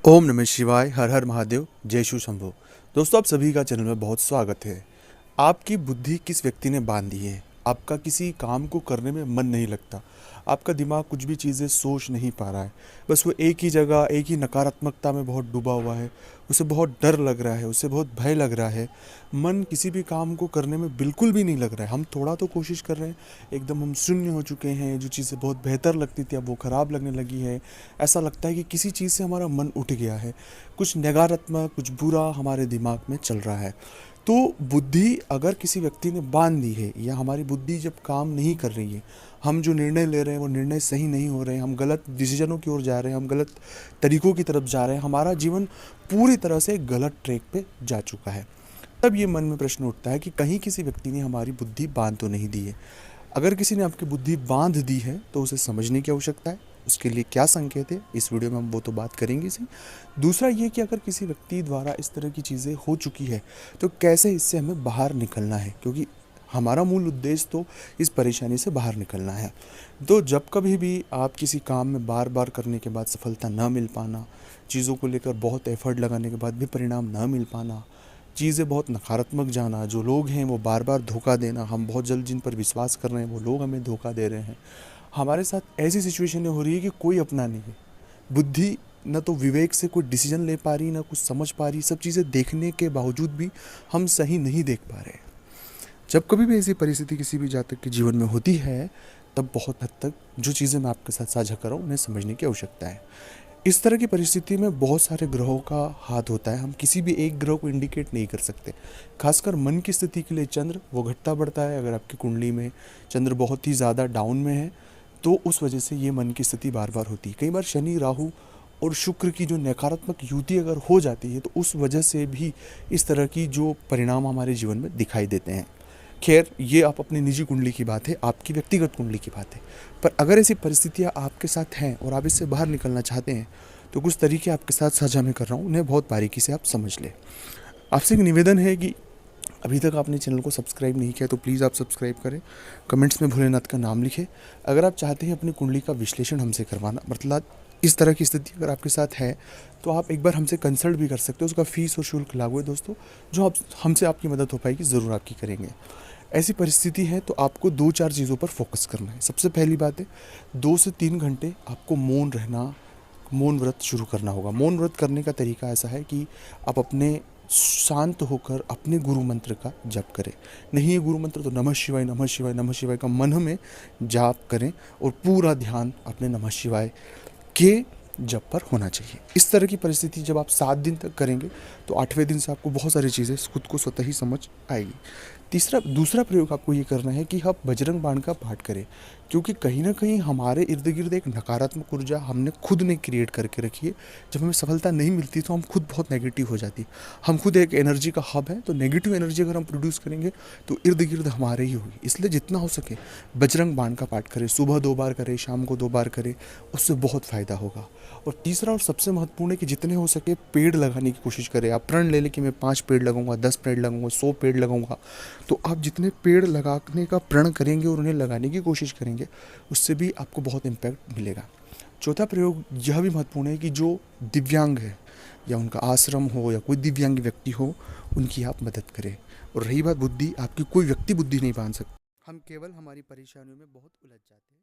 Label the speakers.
Speaker 1: ओम नमः शिवाय। हर हर महादेव। जय शिव शंभो। दोस्तों, आप सभी का चैनल में बहुत स्वागत है। आपकी बुद्धि किस व्यक्ति ने बांध दी है? आपका किसी काम को करने में मन नहीं लगता, आपका दिमाग कुछ भी चीज़ें सोच नहीं पा रहा है, बस वो एक ही जगह एक ही नकारात्मकता में बहुत डूबा हुआ है। उसे बहुत डर लग रहा है, उसे बहुत भय लग रहा है। मन किसी भी काम को करने में बिल्कुल भी नहीं लग रहा है। हम थोड़ा तो कोशिश कर रहे हैं, एकदम हम शून्य हो चुके हैं। जो चीज़ें बहुत बेहतर लगती थी अब वो ख़राब लगने लगी है। ऐसा लगता है कि किसी चीज़ से हमारा मन उठ गया है, कुछ नकारात्मक कुछ बुरा हमारे दिमाग में चल रहा है। तो बुद्धि अगर किसी व्यक्ति ने बांध दी है, या हमारी बुद्धि जब काम नहीं कर रही है, हम जो निर्णय ले रहे हैं वो निर्णय सही नहीं हो रहे हैं, हम गलत डिसीजनों की ओर जा रहे हैं, हम गलत तरीकों की तरफ जा रहे हैं, हमारा जीवन पूरी तरह से गलत ट्रैक पे जा चुका है, तब ये मन में प्रश्न उठता है कि कहीं किसी व्यक्ति ने हमारी बुद्धि बांध तो नहीं दी है। अगर किसी ने आपकी बुद्धि बांध दी है तो उसे समझने की आवश्यकता है। उसके लिए क्या संकेत है, इस वीडियो में हम वो तो बात करेंगे इसी। दूसरा ये कि अगर किसी व्यक्ति द्वारा इस तरह की चीज़ें हो चुकी है तो कैसे इससे हमें बाहर निकलना है, क्योंकि हमारा मूल उद्देश्य तो इस परेशानी से बाहर निकलना है। तो जब कभी भी आप किसी काम में बार बार करने के बाद सफलता न मिल पाना, चीज़ों को लेकर बहुत एफर्ट लगाने के बाद भी परिणाम न मिल पाना, चीज़ें बहुत नकारात्मक जाना, जो लोग हैं वो बार बार धोखा देना, हम बहुत जल्द जिन पर विश्वास कर रहे हैं वो लोग हमें धोखा दे रहे हैं, हमारे साथ ऐसी सिचुएशनें हो रही है कि कोई अपना नहीं है। बुद्धि न तो विवेक से कोई डिसीजन ले पा रही, ना कुछ समझ पा रही। सब चीज़ें देखने के बावजूद भी हम सही नहीं देख पा रहे। जब कभी भी ऐसी परिस्थिति किसी भी जातक के जीवन में होती है, तब बहुत हद तक जो चीज़ें मैं आपके साथ साझा कर रहा हूँ उन्हें समझने की आवश्यकता है। इस तरह की परिस्थिति में बहुत सारे ग्रहों का हाथ होता है, हम किसी भी एक ग्रह को इंडिकेट नहीं कर सकते। खासकर मन की स्थिति के लिए चंद्र वो घटता बढ़ता है। अगर आपकी कुंडली में चंद्र बहुत ही ज़्यादा डाउन में है तो उस वजह से ये मन की स्थिति बार बार होती है। कई बार शनि राहु और शुक्र की जो नकारात्मक युति अगर हो जाती है तो उस वजह से भी इस तरह की जो परिणाम हमारे जीवन में दिखाई देते हैं। खैर, ये आप अपनी निजी कुंडली की बात है, आपकी व्यक्तिगत कुंडली की बात है। पर अगर ऐसी परिस्थितियाँ आपके साथ हैं और आप इससे बाहर निकलना चाहते हैं तो कुछ तरीके आपके साथ साझा मैं कर रहा हूँ, उन्हें बहुत बारीकी से आप समझ लें। आपसे एक निवेदन है कि अभी तक आपने चैनल को सब्सक्राइब नहीं किया तो प्लीज़ आप सब्सक्राइब करें। कमेंट्स में भोलेनाथ का नाम लिखें। अगर आप चाहते हैं अपनी कुंडली का विश्लेषण हमसे करवाना, मतलब इस तरह की स्थिति अगर आपके साथ है तो आप एक बार हमसे कंसल्ट भी कर सकते हो। उसका फीस और शुल्क लागू है दोस्तों। जो आप हमसे आपकी मदद हो पाएगी ज़रूर आपकी करेंगे। ऐसी परिस्थिति है तो आपको 2-4 चीज़ों पर फोकस करना है। सबसे पहली बात है, 2 से 3 घंटे आपको मौन रहना, मौन व्रत शुरू करना होगा। मौन व्रत करने का तरीका ऐसा है कि आप अपने शांत होकर अपने गुरु मंत्र का जप करें। नहीं है गुरु मंत्र तो नमः शिवाय नमः शिवाय नमः शिवाय का मन में जाप करें और पूरा ध्यान अपने नमः शिवाय के जप पर होना चाहिए। इस तरह की परिस्थिति जब आप 7 दिन तक करेंगे तो 8वें दिन से आपको बहुत सारी चीज़ें खुद को स्वतः ही समझ आएगी। दूसरा प्रयोग आपको ये करना है कि आप बजरंग बाण का पाठ करें, क्योंकि कहीं ना कहीं हमारे इर्द गिर्द एक नकारात्मक ऊर्जा हमने खुद ने क्रिएट करके रखी है। जब हमें सफलता नहीं मिलती तो हम खुद बहुत नेगेटिव हो जाती। हम खुद एक एनर्जी का हब है, तो नेगेटिव एनर्जी अगर हम प्रोड्यूस करेंगे तो इर्द गिर्द हमारे ही होगी। इसलिए जितना हो सके बजरंग बाण का पाठ करें। सुबह 2 बार करें, शाम को 2 बार करें, उससे बहुत फ़ायदा होगा। और तीसरा और सबसे महत्वपूर्ण है कि जितने हो सके पेड़ लगाने की कोशिश करें। आप प्रण ले लें कि मैं 5 पेड़ लगाऊंगा, 10 पेड़ लगाऊंगा, 100 पेड़ लगाऊंगा। तो आप जितने पेड़ लगाने का प्रण करेंगे और उन्हें लगाने की कोशिश करेंगे, उससे भी आपको बहुत इम्पैक्ट मिलेगा। चौथा प्रयोग यह भी महत्वपूर्ण है कि जो दिव्यांग है या उनका आश्रम हो या कोई दिव्यांग व्यक्ति हो, उनकी आप मदद करें। और रही बात बुद्धि, आपकी कोई व्यक्ति बुद्धि नहीं बांध सकता। हम केवल हमारी परेशानियों में बहुत उलझ जाते हैं।